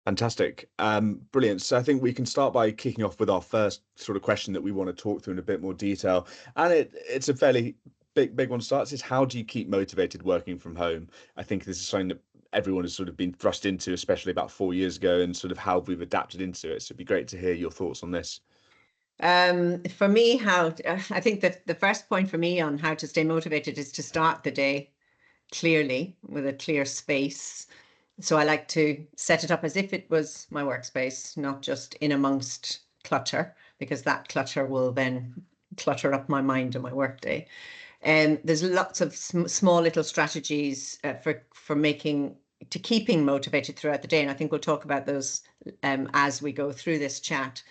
Fantastic. Brilliant. So I think we can start by kicking off with our first sort of question that we want to talk through in a bit more detail. And it's a fairly big one to start. Is how do you keep motivated working from home? I think this is something that everyone has sort of been thrust into, especially about 4 years ago, and sort of how we've adapted into it. So it'd be great to hear your thoughts on this. For me, I think that the first point for me on how to stay motivated is to start the day clearly with a clear space. So I like to set it up as if it was my workspace, not just in amongst clutter, because that clutter will then clutter up my mind and my workday. And there's lots of small little strategies for keeping motivated throughout the day, and I think we'll talk about those as we go through this chat.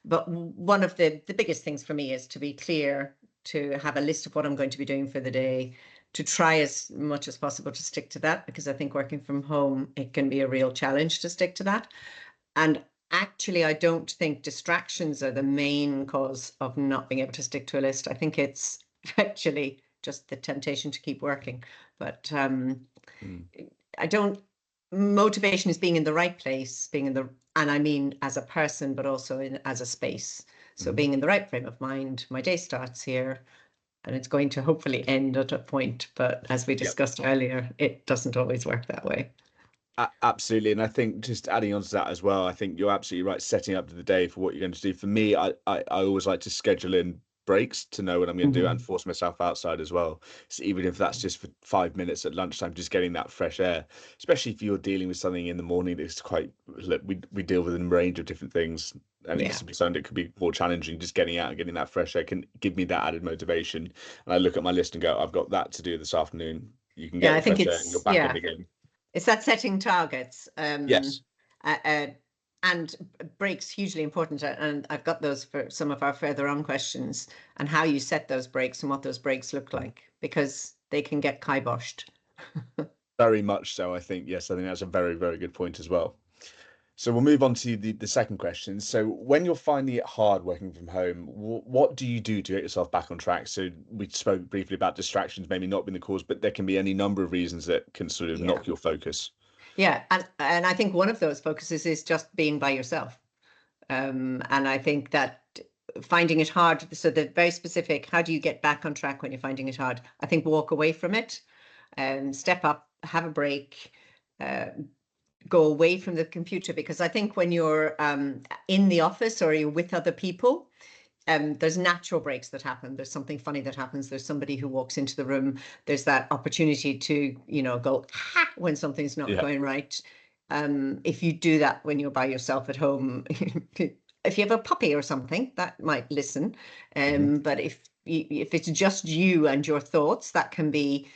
But one of the biggest things for me is to be clear, to have a list of what I'm going to be doing for the day, to try as much as possible to stick to that, because I think working from home, it can be a real challenge to stick to that. And actually, I don't think distractions are the main cause of not being able to stick to a list. I think it's actually just the temptation to keep working. But motivation is being in the right place, and I mean as a person, but also as a space. So being in the right frame of mind, my day starts here, and it's going to hopefully end at a point. But as we discussed earlier, it doesn't always work that way. Absolutely. And I think just adding on to that as well, I think you're absolutely right. Setting up the day for what you're going to do. For me, I always like to schedule in breaks to know what I'm going to do and force myself outside as well. So even if that's just for 5 minutes at lunchtime, just getting that fresh air, especially if you're dealing with something in the morning that's we deal with a range of different things, and it could be something that could be more challenging. Just getting out and getting that fresh air can give me that added motivation. And I look at my list and go, I've got that to do this afternoon. You can get the fresh air and you're back in the game. It's that setting targets. Yes. And breaks hugely important. And I've got those for some of our further on questions, and how you set those breaks and what those breaks look like, because they can get kiboshed. Very much so, I think. Yes, I think that's a very, very good point as well. So we'll move on to the second question. So when you're finding it hard working from home, what do you do to get yourself back on track? So we spoke briefly about distractions maybe not being the cause, but there can be any number of reasons that can sort of knock your focus. Yeah, and I think one of those focuses is just being by yourself. And I think that finding it hard, so the very specific, how do you get back on track when you're finding it hard? I think walk away from it, step up, have a break, go away from the computer, because I think when you're in the office or you're with other people, there's natural breaks that happen. There's something funny that happens. There's somebody who walks into the room. There's that opportunity to, go ha when something's not going right. If you do that when you're by yourself at home, if you have a puppy or something, that might listen. But if it's just you and your thoughts, that can be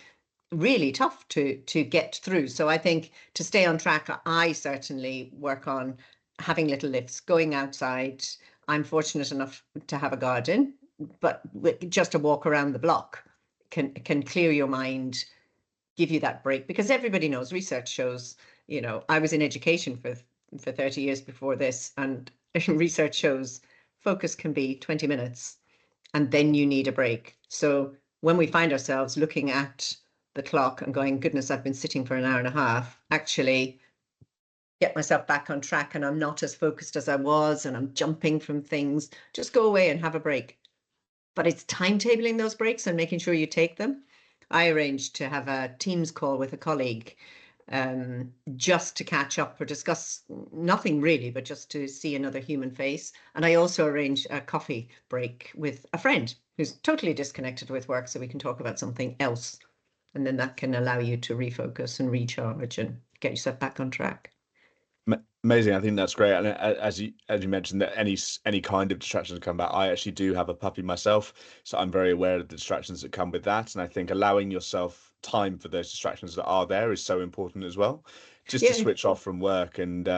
really tough to get through. So I think to stay on track, I certainly work on having little lifts, going outside. I'm fortunate enough to have a garden, but just a walk around the block can clear your mind, give you that break, because everybody knows, research shows, I was in education for 30 years before this, and research shows focus can be 20 minutes and then you need a break. So when we find ourselves looking at the clock and going, goodness, I've been sitting for an hour and a half, actually get myself back on track and I'm not as focused as I was and I'm jumping from things, just go away and have a break. But it's timetabling those breaks and making sure you take them. I arranged to have a Teams call with a colleague just to catch up or discuss nothing really, but just to see another human face. And I also arranged a coffee break with a friend who's totally disconnected with work, so we can talk about something else. And then that can allow you to refocus and recharge and get yourself back on track. Amazing. I think that's great. And as you mentioned, that any kind of distractions come back. I actually do have a puppy myself, so I'm very aware of the distractions that come with that. And I think allowing yourself time for those distractions that are there is so important as well, just to switch off from work. And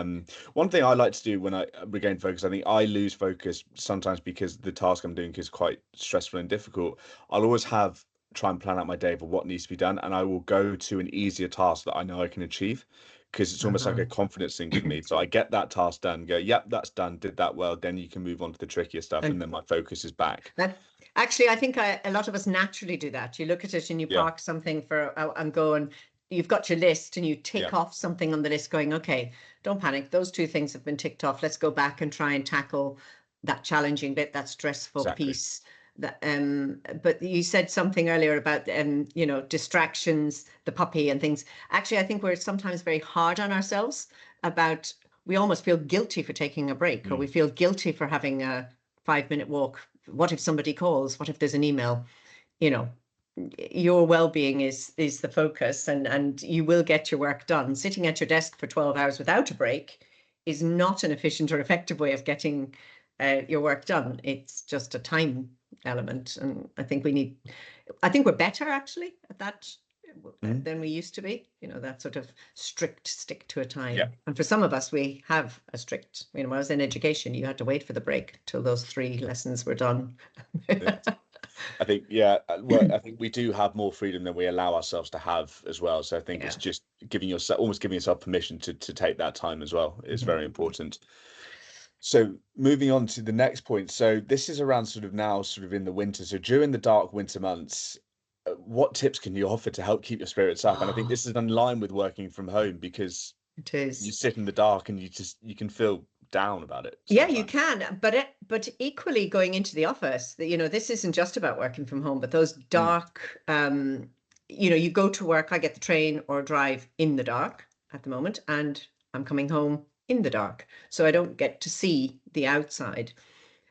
one thing I like to do when I regain focus, I think I lose focus sometimes because the task I'm doing is quite stressful and difficult. I'll always try and plan out my day for what needs to be done, and I will go to an easier task that I know I can achieve, because it's almost like a confidence thing for me. So I get that task done, go, yep, that's done, did that well, then you can move on to the trickier stuff, and then my focus is back. Actually, I think a lot of us naturally do that. You look at it and you park something and go and you've got your list and you Yeah, tick off something on the list going, okay, don't panic. Those 2 things have been ticked off. Let's go back and try and tackle that challenging bit, that stressful exactly. piece. That, but you said something earlier about, distractions, the puppy and things. Actually, I think we're sometimes very hard on ourselves about, we almost feel guilty for taking a break, or we Mm. feel guilty for having a 5-minute walk. What if somebody calls? What if there's an email? You know, your well-being is the focus, and you will get your work done. Sitting at your desk for 12 hours without a break is not an efficient or effective way of getting your work done. It's just a time element, and I think we're better actually at that Mm. than we used to be, that sort of strict stick to a Yeah. time. And for some of us, we have a strict, when I was in education, you had to wait for the break till those 3 lessons were done. Yeah. I think, yeah, well, I think we do have more freedom than we allow ourselves to have as well. So I think it's Yeah. just almost giving yourself permission to take that time as well is Mhm. very important. So moving on to the next point. So this is around sort of now, sort of in the winter. So during the dark winter months, what tips can you offer to help keep your spirits up? And I think Oh, this is in line with working from home because it you is. sit in the dark and you can feel down about it Yeah, you sometimes. can, but equally going into the office, this isn't just about working from home, but those Mm, dark, you go to work, I get the train or drive in the dark at the moment, and I'm coming home in the dark. So I don't get to see the outside.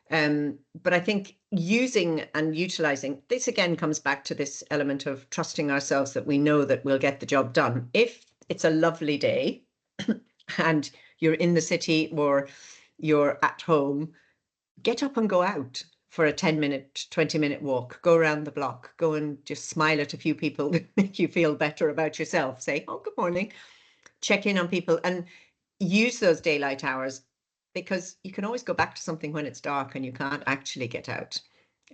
But I think using and utilizing this again comes back to this element of trusting ourselves that we know that we'll get the job done. If it's a lovely day and you're in the city or you're at home, get up and go out for a 10-minute, 20-minute walk, go around the block, go and just smile at a few people that make you feel better about yourself. Say, oh, good morning, check in on people, and use those daylight hours, because you can always go back to something when it's dark and you can't actually get out.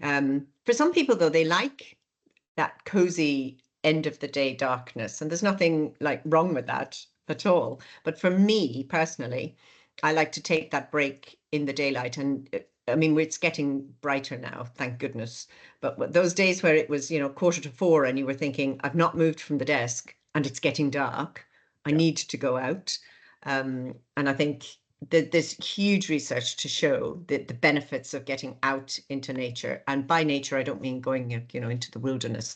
For some people, though, they like that cozy end of the day darkness, and there's nothing like wrong with that at all. But for me personally, I like to take that break in the daylight. And I mean, it's getting brighter now, thank goodness. But those days where it was, 3:45 and you were thinking, I've not moved from the desk and it's getting dark, I yeah. need to go out. And I think that there's huge research to show that the benefits of getting out into nature. And by nature, I don't mean going, into the wilderness.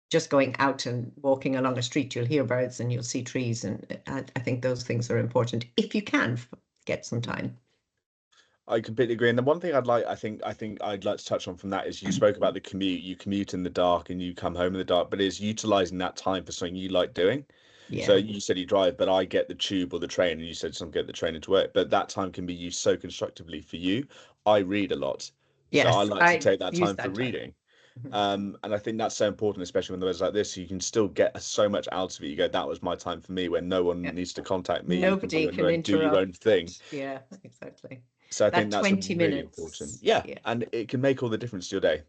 Just going out and walking along a street, you'll hear birds and you'll see trees. And I think those things are important if you can get some time. I completely agree. And the one thing I think I'd like to touch on from that is you spoke about the commute. You commute in the dark and you come home in the dark, but is utilizing that time for something you like doing. So Yeah. you said you drive, but I get the tube or the train, and you said some get the train into work. But that time can be used so constructively for you. I read a lot, so I Yes, like to I take that use time for that time. reading. Mhm. And I think that's so important, especially when there's like this. You can still get so much out of it. You go, that was my time for me, when no one Yeah. needs to contact me. You can go Nobody on can your own, do your interrupt. own thing. Yeah, exactly. So I think That that's 20 really important. minutes. Yeah, Yeah. and it can make all the difference to your day.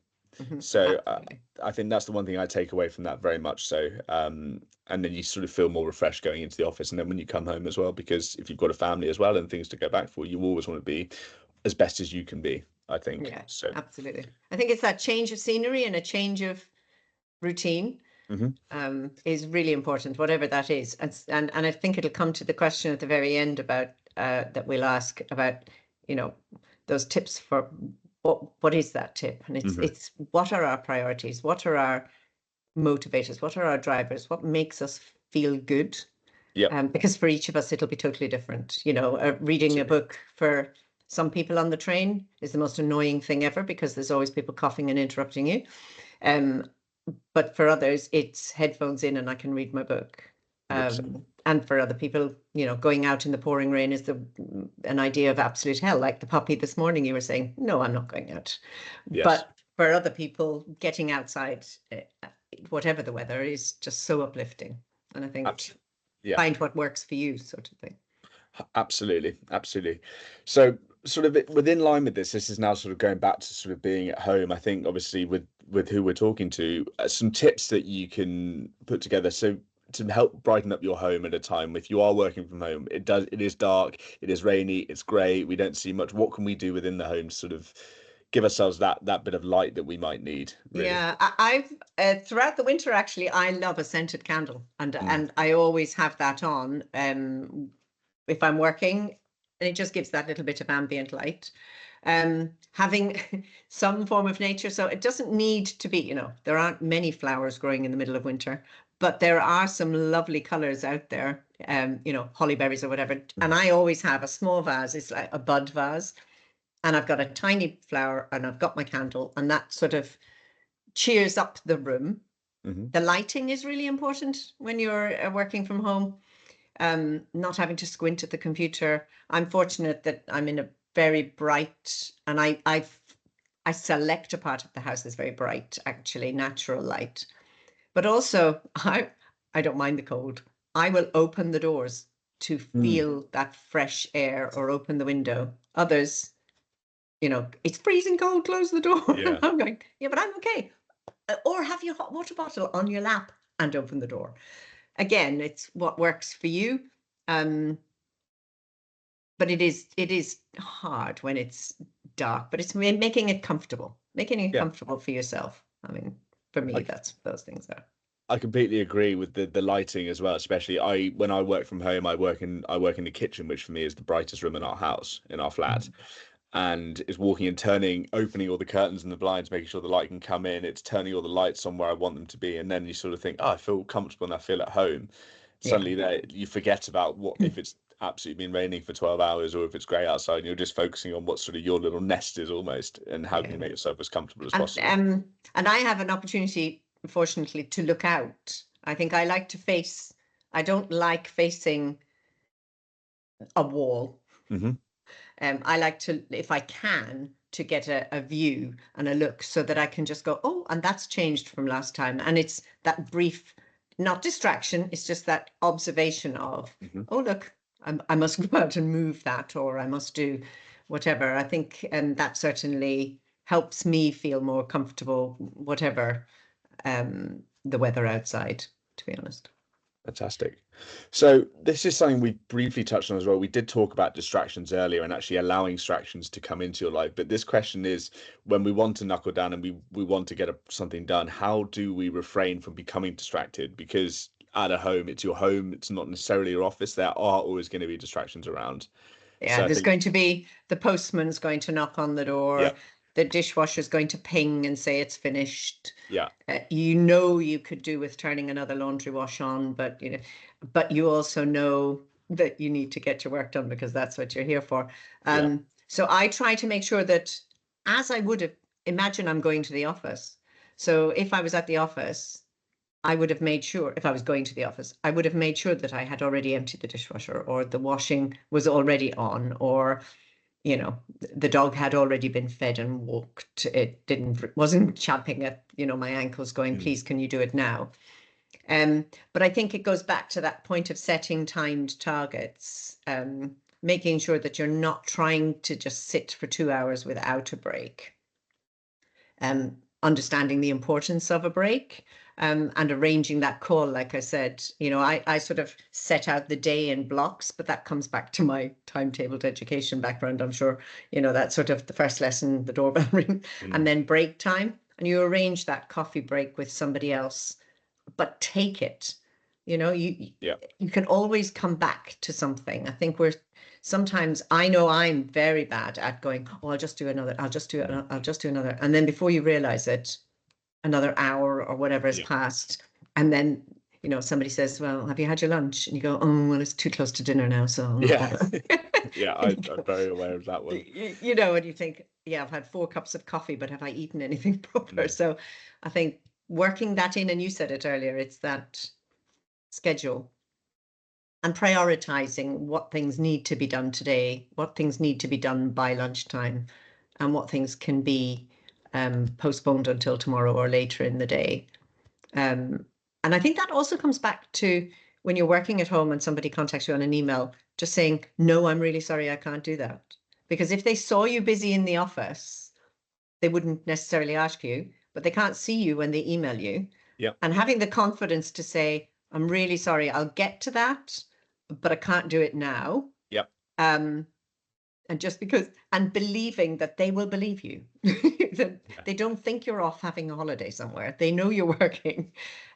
So Absolutely. I think that's the one thing I take away from that very much so. And then you sort of feel more refreshed going into the office, and then when you come home as well, because if you've got a family as well and things to go back for, you always want to be as best as you can be, I think. Yeah, So absolutely. I think it's that change of scenery and a change of routine mhm. is really important, whatever that is. And I think it'll come to the question at the very end about that we'll ask about, you know, those tips for what is that tip? And Mhm. it's what are our priorities? What are our motivators? What are our drivers? What makes us feel good? Yep, Because for each of us, it'll be totally different. Reading a absolutely. book for some people on the train is the most annoying thing ever because there's always people coughing and interrupting you. Um, but for others, it's headphones in and I can read my book. 100%. And for other people, going out in the pouring rain is an idea of absolute hell. Like the puppy this morning, you were saying, no, I'm not going out. Yes. But for other people, getting outside, whatever the weather, is just so uplifting. And I think Absolutely. Yeah. find what works for you, sort of thing. Absolutely, absolutely. So, sort of within line with this is now sort of going back to sort of being at home. I think obviously with who we're talking to, some tips that you can put together. So to help brighten up your home at a time, if you are working from home, it is dark, it is rainy, it's grey, we don't see much. What can we do within the home to sort of give ourselves that bit of light that we might need, really. Yeah, I've throughout the winter actually, I love a scented candle, and I always have that on if I'm working, and it just gives that little bit of ambient light. Having some form of nature, so it doesn't need to be, there aren't many flowers growing in the middle of winter, but there are some lovely colors out there, hollyberries or whatever. And I always have a small vase, it's like a bud vase, and I've got a tiny flower and I've got my candle, and that sort of cheers up the room. The lighting is really important when you're working from home, not having to squint at the computer. I'm fortunate that I'm in a very bright, and I select a part of the house that's very bright, actually, natural light. But also, I don't mind the cold. I will open the doors to feel that fresh air, or open the window. Others, it's freezing cold, close the door. Yeah. I'm going, yeah, but I'm okay. Or have your hot water bottle on your lap and open the door. Again, it's what works for you. But it is hard when it's dark, but it's making it comfortable for yourself. I mean, for me, that's those things are. I completely agree with the lighting as well. Especially when I work from home, I work in the kitchen, which for me is the brightest room in our house, in our flat. And it's walking and turning, opening all the curtains and the blinds, making sure the light can come in. It's turning all the lights on where I want them to be, and then you sort of think, oh, I feel comfortable and I feel at home. Suddenly, there you forget about what if it's absolutely been raining for 12 hours or if it's grey outside, and you're just focusing on what sort of your little nest is almost, and how can you make yourself as comfortable as possible. And I have an opportunity, fortunately, to look out. I think I like to face. I don't like facing a wall. I like to, if I can, to get a view and a look, so that I can just go, oh, and that's changed from last time. And it's that brief, not distraction, it's just that observation of, oh, look, I must go out and move that, or I must do whatever. I think that certainly helps me feel more comfortable, whatever the weather outside, to be honest. Fantastic. So this is something we briefly touched on as well. We did talk about distractions earlier, and actually allowing distractions to come into your life. But this question is, when we want to knuckle down and we want to get something done, how do we refrain from becoming distracted? Because at a home, it's your home. It's not necessarily your office. There are always going to be distractions around. Yeah, So there's going to be the postman's going to knock on the door. Yeah. The dishwasher's going to ping and say it's finished. Yeah. You could do with turning another laundry wash on, but you also know that you need to get your work done, because that's what you're here for. So I try to make sure that, as I would have, imagine I'm going to the office. So if I was at the office, I would have made sure, if I was going to the office, I would have made sure that I had already emptied the dishwasher, or the washing was already on, or the dog had already been fed and walked. It wasn't champing at my ankles going, please, can you do it now? But I think it goes back to that point of setting timed targets, making sure that you're not trying to just sit for 2 hours without a break, understanding the importance of a break, and arranging that call. Like I said, I sort of set out the day in blocks, but that comes back to my timetabled education background. I'm sure, that's sort of the first lesson, the doorbell ring, and then break time. And you arrange that coffee break with somebody else, but take it. You can always come back to something. I think sometimes, I know I'm very bad at going, oh, I'll just do another, I'll just do another. And then before you realize it, another hour or whatever has passed. And then, somebody says, well, have you had your lunch? And you go, oh, well, it's too close to dinner now. So I'm I'm very aware of that one. And you think, yeah, I've had 4 cups of coffee, but have I eaten anything proper? So I think working that in, and you said it earlier, it's that schedule and prioritizing what things need to be done today, what things need to be done by lunchtime, and what things can be postponed until tomorrow or later in the day. And I think that also comes back to when you're working at home and somebody contacts you on an email, just saying, no, I'm really sorry, I can't do that. Because if they saw you busy in the office, they wouldn't necessarily ask you, but they can't see you when they email you. And having the confidence to say, I'm really sorry, I'll get to that, but I can't do it now. And just because, and believing that they will believe you, that they don't think you're off having a holiday somewhere. They know you're working.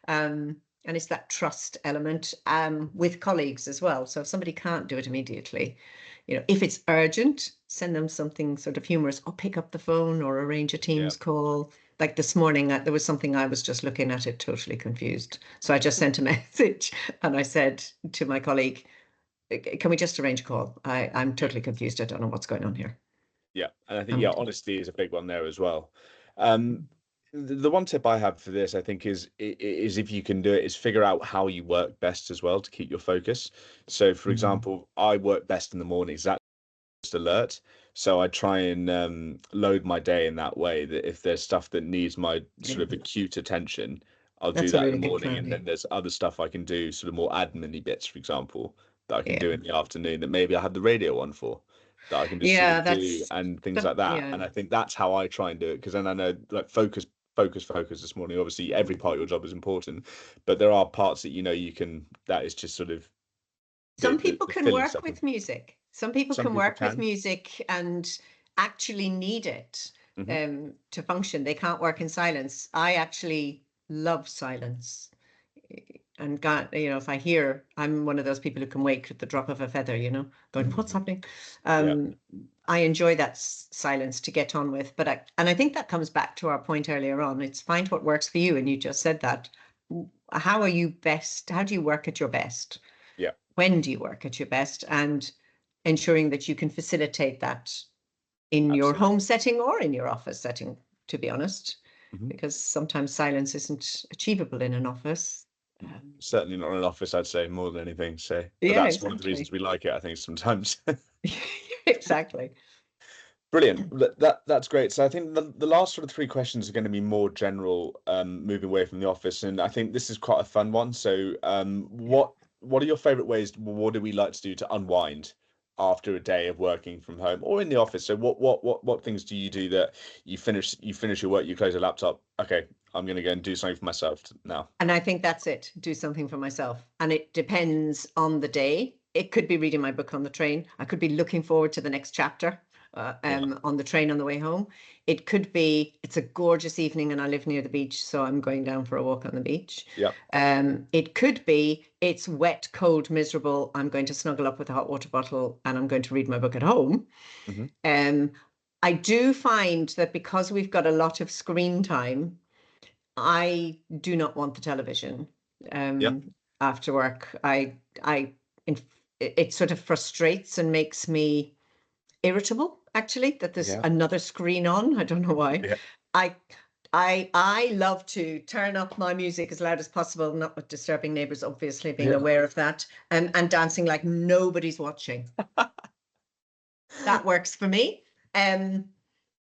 And it's that trust element with colleagues as well. So if somebody can't do it immediately, if it's urgent, send them something sort of humorous, or pick up the phone or arrange a Yeah. Teams call. Like this morning, there was something I was just looking at it, totally confused. So I just sent a message and I said to my colleague, can we just arrange a call? I'm totally confused. I don't know what's going on here. Yeah, and I think honesty is a big one there as well. The one tip I have for this, I think, is if you can do it, is figure out how you work best as well to keep your focus. So, for example, I work best in the mornings. That's just alert. So I try and load my day in that way that if there's stuff that needs my sort of acute attention, I'll do That's a that in really the good morning, plan. and then there's other stuff I can do, sort of more admin-y bits, for example, that I can Yeah. do in the afternoon that maybe I had the radio on for, that I can just sort Yeah, of do that's, and things but like that. yeah. And I think that's how I try and do it, because then I know, like, focus this morning. Obviously, every part of your job is important, but there are parts that you can, that is just sort of Some the people can filling work stuff. with music. Some people Some can people work with can. music and actually need it Hmm. to function. They can't work in silence. I actually love silence. And God, if I hear, I'm one of those people who can wake at the drop of a feather, going, what's happening? Yeah. I enjoy that silence to get on with. And I think that comes back to our point earlier on. It's find what works for you. And you just said that. How are you best? How do you work at your best? Yeah. When do you work at your best? And ensuring that you can facilitate that in your Absolutely. home setting or in your office setting, to be honest, Hmm. because sometimes silence isn't achievable in an office. Certainly not in an office, I'd say, more than anything. So, but Yeah, that's one of the reasons exactly. we like it, I think, sometimes. Exactly. Brilliant. That's great. So I think the last sort of three questions are going to be more general, moving away from the office, and I think this is quite a fun one. So, Yeah. what are your favorite ways? What do we like to do to unwind after a day of working from home or in the office? So, what things do you do that you finish your work, you close your laptop? Okay, I'm going to go and do something for myself now. And I think that's it. Do something for myself. And it depends on the day. It could be reading my book on the train. I could be looking forward to the next chapter Yeah. on the train on the way home. It could be it's a gorgeous evening and I live near the beach, so I'm going down for a walk on the beach. Yeah. It could be it's wet, cold, miserable. I'm going to snuggle up with a hot water bottle and I'm going to read my book at home. Hmm. Um, I do find that because we've got a lot of screen time, I do not want the television Yeah. after work. It sort of frustrates and makes me irritable, actually, that there's Yeah. another screen on. I don't know why. Yeah. I I love to turn up my music as loud as possible, not with disturbing neighbors, obviously being Yeah. aware of that, and dancing like nobody's watching. That works for me. And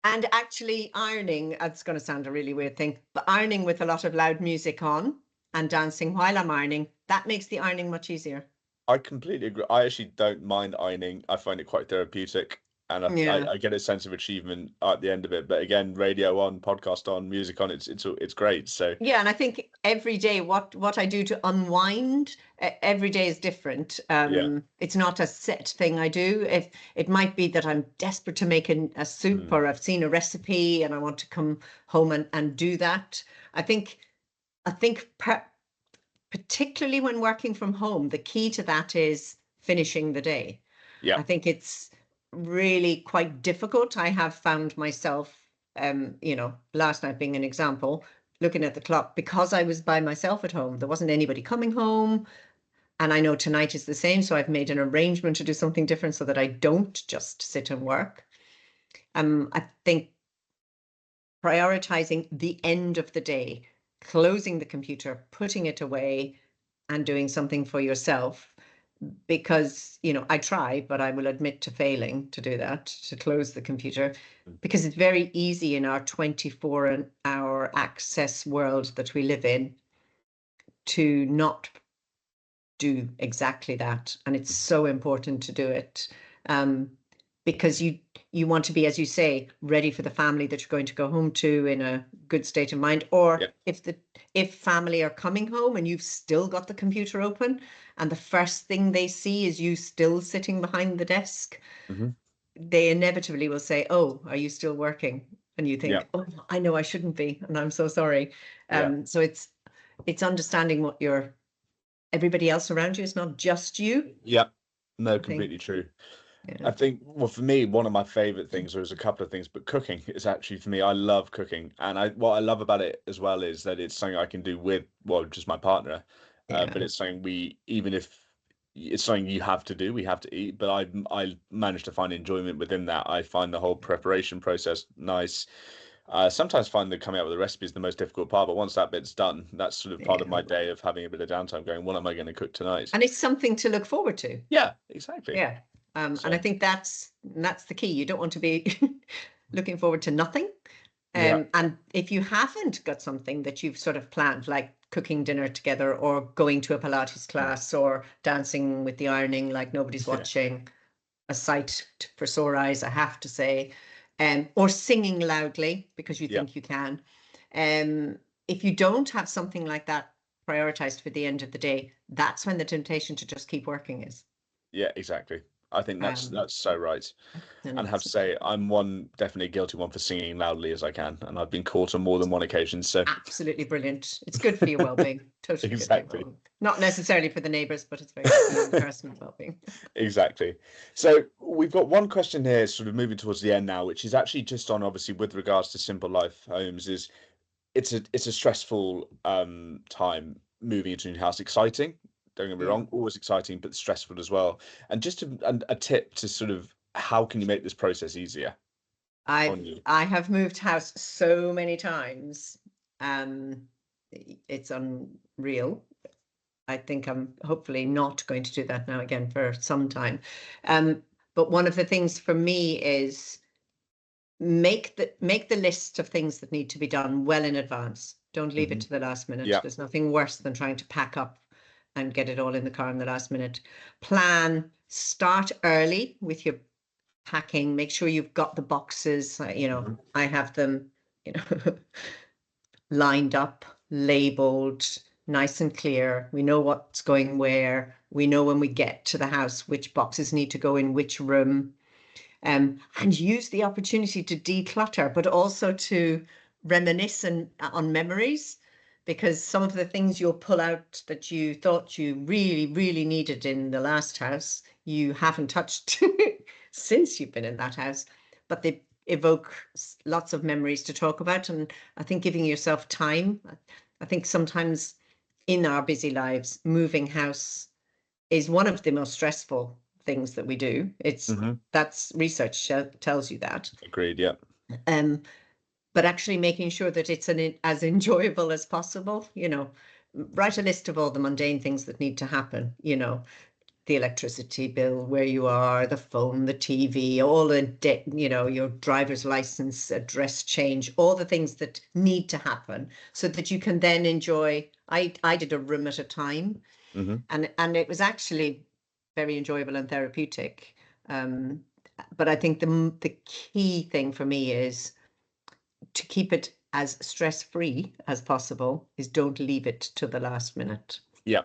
actually ironing, it's going to sound a really weird thing, but ironing with a lot of loud music on and dancing while I'm ironing, that makes the ironing much easier. I completely agree. I actually don't mind ironing. I find it quite therapeutic, and Yeah. I get a sense of achievement at the end of it. But again, radio on, podcast on, music on, it's great. So Yeah, and I think every day what I do to unwind, every day is different. yeah. It's not a set thing I do. If it might be that I'm desperate to make a soup Mm. or I've seen a recipe and I want to come home and do that. I think I think particularly when working from home, the key to that is finishing the day. Yeah. I think it's really quite difficult. I have found myself, last night being an example, looking at the clock because I was by myself at home. There wasn't anybody coming home. And I know tonight is the same. So I've made an arrangement to do something different so that I don't just sit and work. I think prioritizing the end of the day, closing the computer, putting it away, and doing something for yourself. Because, I try, but I will admit to failing to do that, to close the computer, because it's very easy in our 24-hour access world that we live in to not do exactly that. And it's so important to do it. Because you want to be, as you say, ready for the family that you're going to go home to in a good state of mind. Or Yeah. if family are coming home and you've still got the computer open, and the first thing they see is you still sitting behind the desk, Hmm. they inevitably will say, "Oh, are you still working?" And you Yeah. think, "Oh, I know I shouldn't be, and I'm so sorry." Yeah. So it's understanding what everybody else around you is, not just you. Yeah. No, I think, completely true. yeah, I think, well, for me, one of my favorite things, there's a couple of things, but cooking is actually, for me, I love cooking. And what I love about it as well is that it's something I can do with, well, just my partner. But yeah, it's something even if it's something you have to do, we have to eat. But I managed to find enjoyment within that. I find the whole preparation process nice. Sometimes find that coming up with the recipe is the most difficult part, but once that bit's done, that's sort of part of yeah. my day of having a bit of downtime going, what am I going to cook tonight? And it's something to look forward to. Yeah, exactly. Yeah. And I So, think that's the key. You don't want to be looking forward to nothing. yeah, And if you haven't got something that you've sort of planned, like cooking dinner together or going to a Pilates class or dancing with the ironing like nobody's yeah, watching, a sight for sore eyes, I have to say, or singing loudly because you yeah. think you can. Um, if you don't have something like that prioritized for the end of the day, that's when the temptation to just keep working is. Yeah, exactly. I think that's Um, so right. and And I have it's to say, I'm one definitely a guilty one for singing loudly as I can, and I've been caught on more than one occasion. So absolutely brilliant. It's good for your well-being, totally good for your exactly, well-being. Not necessarily for the neighbors, but it's very good for your own personal well-being. exactly. So we've got one question here, sort of moving towards the end now, which is actually just on obviously with regards to simple life homes. Is it's a stressful time moving into a new house. Exciting, don't get me Yeah. wrong, always exciting, but stressful as well. And just a tip to sort of how can you make this process easier I've on you? I have moved house so many times. It's unreal. I think I'm hopefully not going to do that now again for some time. Um, but one of the things for me is make the list of things that need to be done well in advance. Don't leave it Hmm. to the last minute. Yeah. There's nothing worse than trying to pack up and get it all in the car in the last minute. Plan, start early with your packing. Make sure you've got the boxes. Hmm. I have them, you know, lined up, labeled, nice and clear. We know what's going where. We know when we get to the house which boxes need to go in which room. And use the opportunity to declutter, but also to reminisce on memories, because some of the things you'll pull out that you thought you really, really needed in the last house, you haven't touched since you've been in that house, but they evoke lots of memories to talk about. And I think giving yourself time, I think sometimes in our busy lives, moving house is one of the most stressful things that we do. Hmm. That's research tells you that. Agreed. Yeah. Um, but actually making sure that it's as enjoyable as possible. Write a list of all the mundane things that need to happen. The electricity bill, where you are, the phone, the TV, all the your driver's license, address change, all the things that need to happen, so that you can then enjoy. I did a room at a time, Hmm. and it was actually very enjoyable and therapeutic. Um, but I think the key thing for me is to keep it as stress-free as possible, is don't leave it to the last minute. Yeah.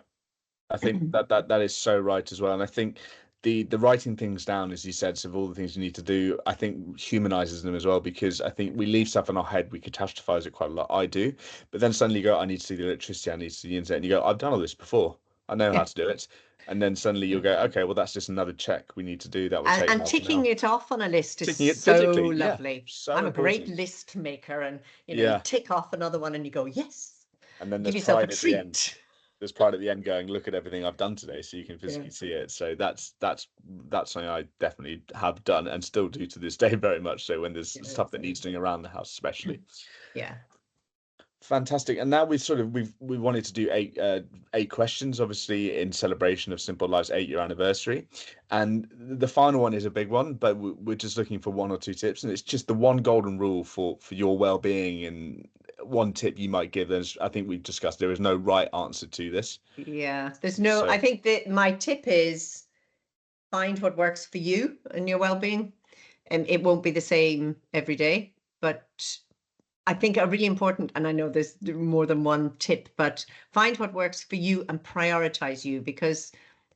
I think that is so right as well. And I think the writing things down, as you said, so of all the things you need to do, I think humanizes them as well, because I think we leave stuff in our head, we catastrophize it quite a lot. I do, but then suddenly you go, I need to see the electricity, I need to see the internet, and you go, I've done all this before, I know how Yeah. to do it. And then suddenly you'll go, okay, well that's just another check we need to do. That will take And half an ticking hour. it off on a list is Ticking it so physically, yeah, lovely. so I'm a great important. list maker, and you Yeah. tick off another one and you go, yes, And then give there's yourself a pride at the end. treat. There's pride at the end going, look at everything I've done today, so you can Yeah. physically see it. So that's something I definitely have done and still do to this day very much so, when there's Yeah. stuff that needs doing around the house especially. Yeah. Fantastic. And now we wanted to do eight questions, obviously in celebration of Simple Life's 8-year anniversary. And the final one is a big one, but we're just looking for one or two tips, and it's just the one golden rule for your well-being, and one tip you might give. As I think we've discussed, there is no right answer to this. Yeah. I So, think that my tip is find what works for you and your well-being. And it won't be the same every day, but I think a really important, and I know there's more than one tip, but find what works for you and prioritize you, because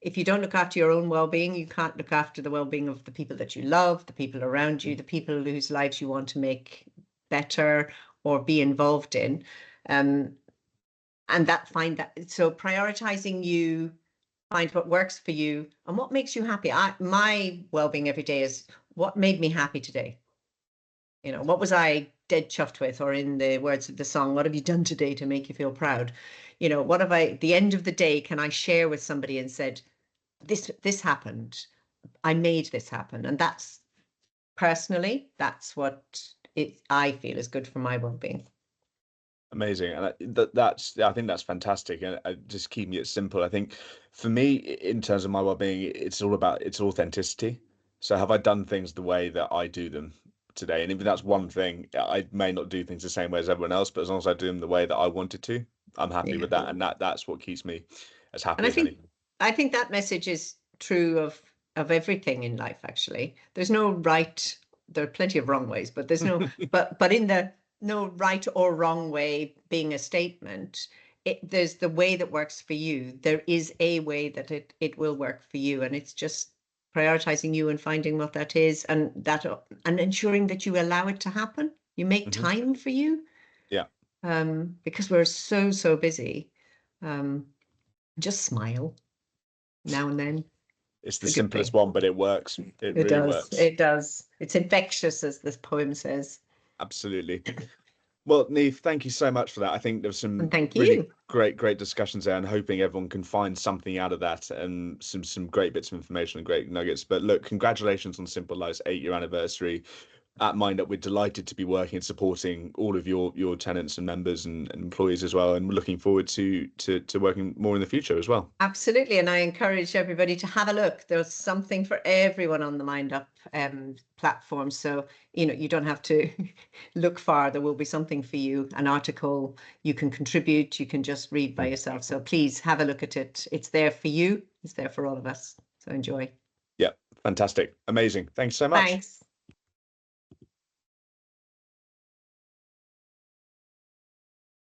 if you don't look after your own well-being, you can't look after the well-being of the people that you love, the people around you, the people whose lives you want to make better or be involved in. And so prioritizing you, find what works for you and what makes you happy. My well-being every day is what made me happy today. You know, what was I dead chuffed with, or in the words of the song, what have you done today to make you feel proud? You know, what have I, at the end of the day, can I share with somebody and said, this happened, I made this happen. And that's personally, that's what I feel is good for my well-being. Amazing, and I think that's fantastic, and just keeping it simple. I think for me, in terms of my well-being, it's all about its authenticity. So have I done things the way that I do them today? And if that's one thing, I may not do things the same way as everyone else, but as long as I do them the way that I wanted to, I'm happy Yeah. with that, and that's what keeps me as And happy as anything. I think that message is true of everything in life, actually. There's no right, there are plenty of wrong ways, but there's no, but in the no right or wrong way being a statement. There's the way that works for you. There is a way that it will work for you. And it's just prioritizing you and finding what that is, and ensuring that you allow it to happen. You make Hmm. time for you. Yeah, Because we're so busy. Just smile now and then. it's the It's a good simplest thing. one, but it works. It It really does. works. It does. It's infectious, as this poem says. Absolutely. Well, Neve, thank you so much for that. I think there's And some thank really you. great discussions there, and hoping everyone can find something out of that, and some great bits of information and great nuggets. But look, congratulations on Simple Life's 8-year anniversary. At MyndUp, we're delighted to be working and supporting all of your tenants and members and employees as well, and we're looking forward to working more in the future as well. Absolutely. And I encourage everybody to have a look. There's something for everyone on the MyndUp platform. So, you know, you don't have to look far. There will be something for you, an article you can contribute, you can just read by yourself. So please have a look at it. It's there for you. It's there for all of us. So enjoy. Yeah, fantastic. Amazing. Thanks so much. Thanks.